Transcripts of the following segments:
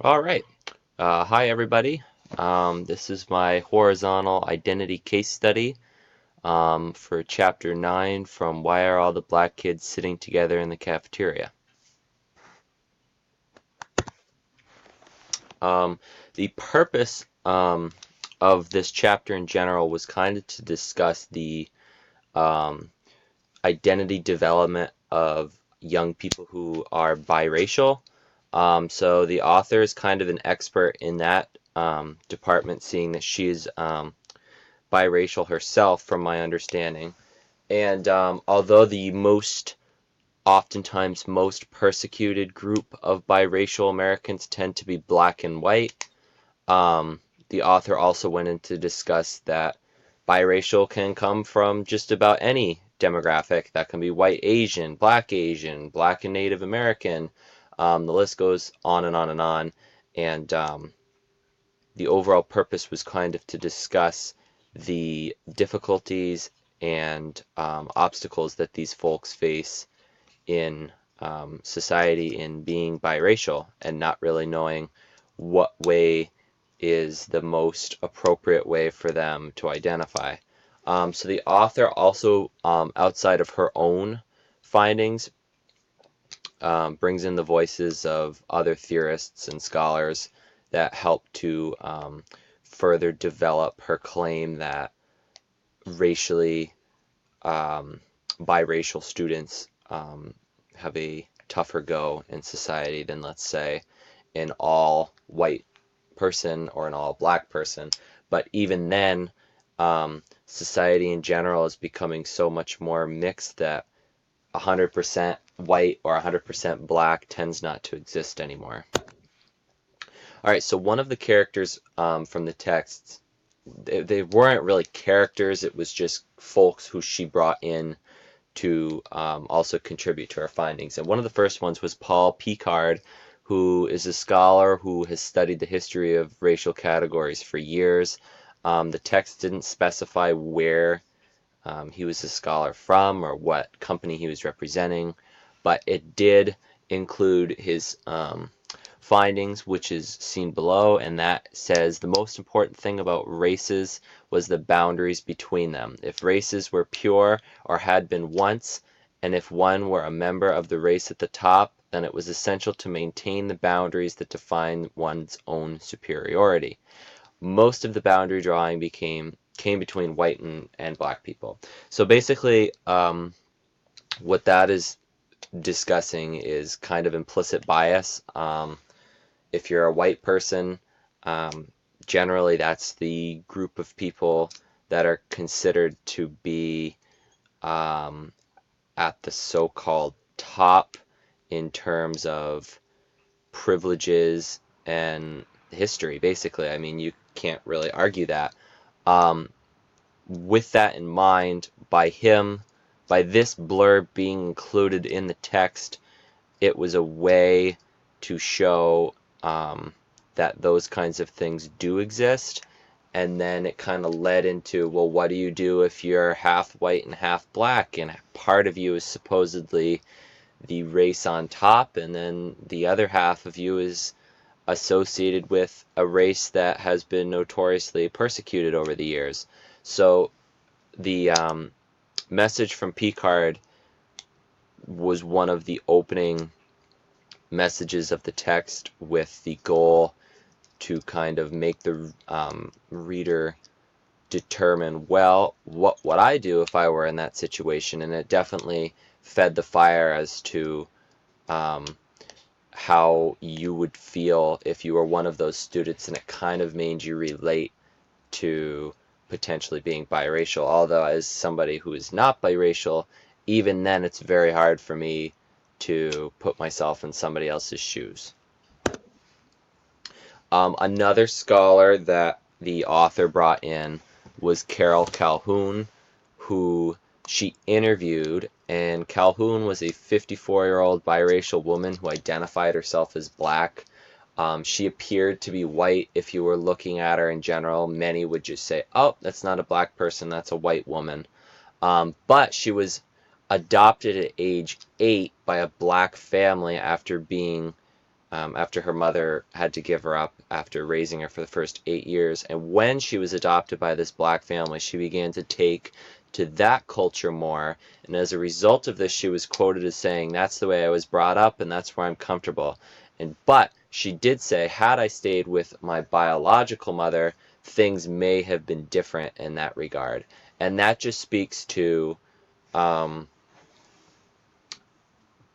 All right. Hi, everybody. This is my horizontal identity case study for Chapter 9 from Why Are All the Black Kids Sitting Together in the Cafeteria? Um, the purpose of this chapter in general was kind of to discuss the um, identity development of young people who are biracial. So the author is kind of an expert in that department, seeing that she is biracial herself, from my understanding. And although the oftentimes most persecuted group of biracial Americans tend to be black and white, the author also went in to discuss that biracial can come from just about any demographic. That can be white Asian, black and Native American. The list goes on and on and on. And the overall purpose was kind of to discuss the difficulties and obstacles that these folks face in society in being biracial and not really knowing what way is the most appropriate way for them to identify. So the author also, outside of her own findings, brings in the voices of other theorists and scholars that help to further develop her claim that racially biracial students have a tougher go in society than, let's say, an all white person or an all black person. But even then, society in general is becoming so much more mixed that 100% white or 100% black tends not to exist anymore. All right, so one of the characters from the texts, they weren't really characters, it was just folks who she brought in to also contribute to our findings. And one of the first ones was Paul Picard, who is a scholar who has studied the history of racial categories for years. The text didn't specify where he was a scholar from or what company he was representing, but it did include his findings, which is seen below, and that says the most important thing about races was the boundaries between them. If races were pure or had been once, and if one were a member of the race at the top, then it was essential to maintain the boundaries that define one's own superiority. Most of the boundary drawing came between white and black people. So basically, what that is discussing is kind of implicit bias. If you're a white person, um, generally that's the group of people that are considered to be um, at the so-called top in terms of privileges and history, basically. I mean, you can't really argue that. Um, with that in mind, by this blurb being included in the text, it was a way to show that those kinds of things do exist. And then it kind of led into, well, what do you do if you're half white and half black, and part of you is supposedly the race on top, and then the other half of you is associated with a race that has been notoriously persecuted over the years. So the message from Picard was one of the opening messages of the text, with the goal to kind of make the reader determine, well, what would I do if I were in that situation? And it definitely fed the fire as to um, how you would feel if you were one of those students, and it kind of made you relate to potentially being biracial. Although, as somebody who is not biracial, even then it's very hard for me to put myself in somebody else's shoes. Another scholar that the author brought in was Carol Calhoun, who she interviewed. And Calhoun was a 54-year-old biracial woman who identified herself as black. She appeared to be white. If you were looking at her in general, many would just say, oh, that's not a black person, that's a white woman. But she was adopted at age 8 by a black family after being after her mother had to give her up after raising her for the first 8 years. And when she was adopted by this black family, she began to take to that culture more. And as a result of this, she was quoted as saying, "That's the way I was brought up, and that's where I'm comfortable." But she did say, had I stayed with my biological mother, things may have been different in that regard. And that just speaks to um,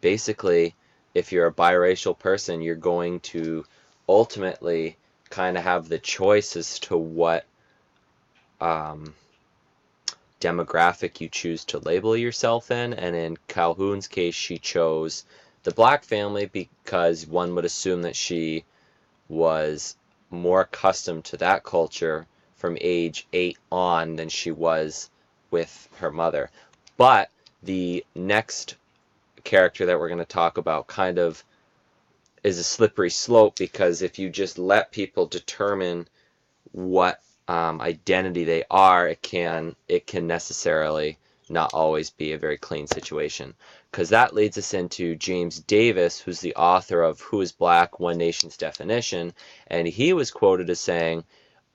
basically, if you're a biracial person, you're going to ultimately kind of have the choice as to what um, demographic you choose to label yourself in. And in Calhoun's case, she chose the black family because one would assume that she was more accustomed to that culture from age 8 on than she was with her mother. But the next character that we're going to talk about kind of is a slippery slope, because if you just let people determine what identity they are, it can necessarily not always be a very clean situation. Because that leads us into James Davis, who's the author of Who is Black? One Nation's Definition, and he was quoted as saying,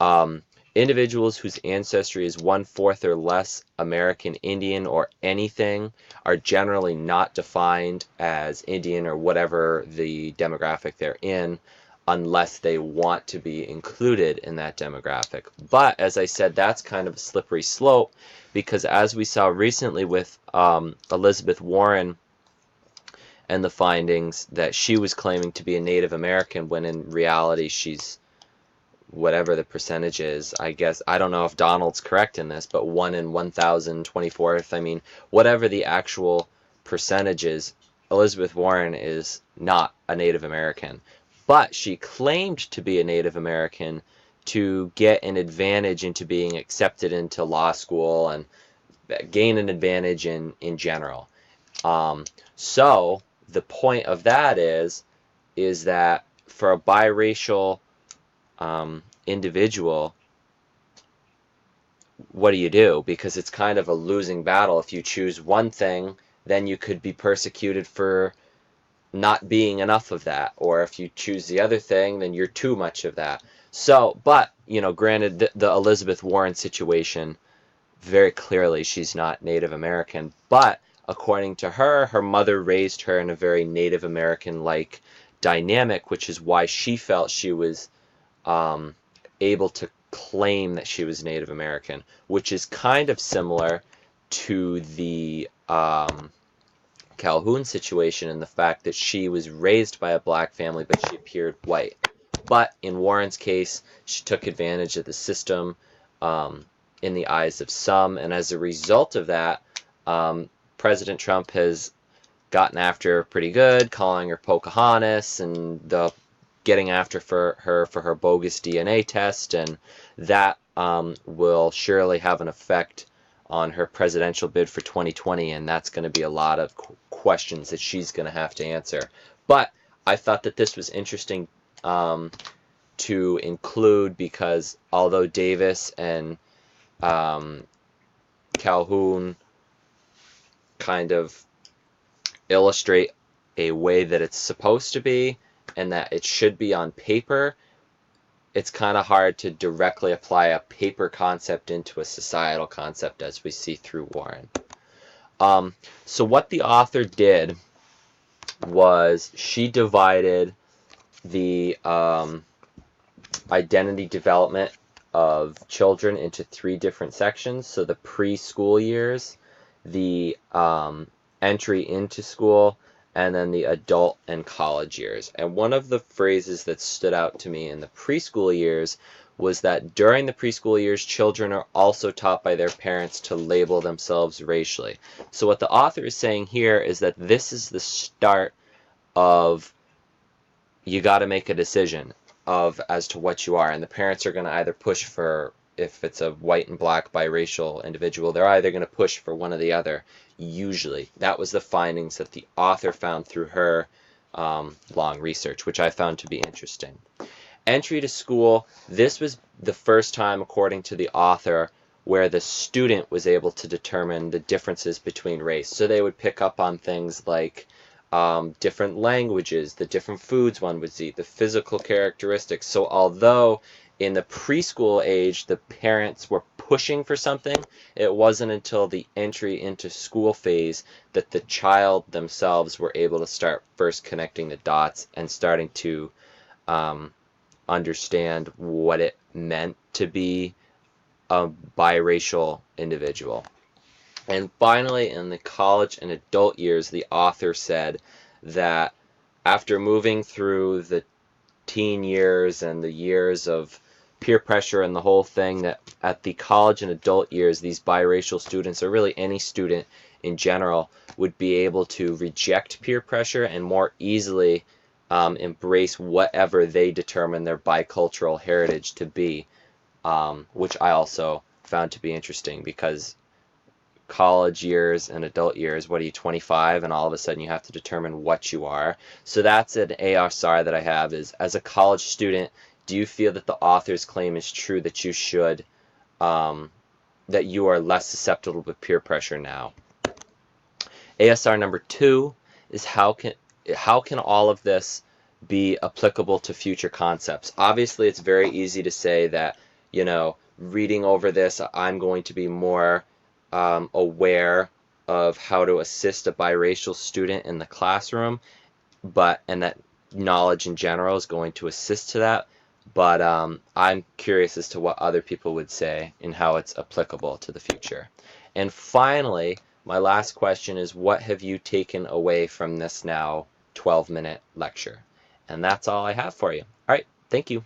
um, individuals whose ancestry is 1/4 or less American Indian or anything are generally not defined as Indian or whatever the demographic they're in, unless they want to be included in that demographic. But as I said, that's kind of a slippery slope, because as we saw recently with Elizabeth Warren and the findings that she was claiming to be a Native American when in reality she's whatever the percentage is. I guess I don't know if Donald's correct in this, but 1 in 1,024th. I mean, whatever the actual percentage is, Elizabeth Warren is not a Native American. But she claimed to be a Native American to get an advantage into being accepted into law school and gain an advantage in general. So the point of that is that for a biracial individual, what do you do? Because it's kind of a losing battle. If you choose one thing, then you could be persecuted for not being enough of that. Or if you choose the other thing, then you're too much of that. So, but, granted, the Elizabeth Warren situation, very clearly she's not Native American. But according to her, her mother raised her in a very Native American-like dynamic, which is why she felt she was able to claim that she was Native American, which is kind of similar to the Calhoun situation in the fact that she was raised by a black family, but she appeared white. But in Warren's case, she took advantage of the system in the eyes of some, and as a result of that, President Trump has gotten after her pretty good, calling her Pocahontas, and getting after her for her bogus DNA test, and that will surely have an effect on her presidential bid for 2020, and that's going to be a lot of questions that she's going to have to answer. But I thought that this was interesting to include, because although Davis and Calhoun kind of illustrate a way that it's supposed to be and that it should be on paper, it's kind of hard to directly apply a paper concept into a societal concept, as we see through Warren. So what the author did was she divided the identity development of children into 3 different sections. So the preschool years, the entry into school, and then the adult and college years. And one of the phrases that stood out to me in the preschool years was that during the preschool years, children are also taught by their parents to label themselves racially. So what the author is saying here is that this is the start of, you got to make a decision as to what you are, and the parents are going to either push for, if it's a white and black biracial individual, they're either going to push for one or the other. Usually, that was the findings that the author found through her long research, which I found to be interesting. Entry to school, this was the first time, according to the author, where the student was able to determine the differences between race. So they would pick up on things like different languages, the different foods one would eat, the physical characteristics. So although in the preschool age the parents were pushing for something, it wasn't until the entry into school phase that the child themselves were able to start first connecting the dots and starting to um, understand what it meant to be a biracial individual. And finally, in the college and adult years, the author said that after moving through the teen years and the years of peer pressure and the whole thing, that at the college and adult years, these biracial students, or really any student in general, would be able to reject peer pressure and more easily embrace whatever they determine their bicultural heritage to be, which I also found to be interesting because college years and adult years, what are you, 25, and all of a sudden you have to determine what you are. So that's an ASR that I have is, as a college student, do you feel that the author's claim is true that you should, that you are less susceptible to peer pressure now? ASR number 2 is how can all of this be applicable to future concepts? Obviously, it's very easy to say that, reading over this, I'm going to be more aware of how to assist a biracial student in the classroom, and that knowledge in general is going to assist to that. But I'm curious as to what other people would say and how it's applicable to the future. And finally, my last question is, what have you taken away from this now 12-minute lecture? And that's all I have for you. All right, thank you.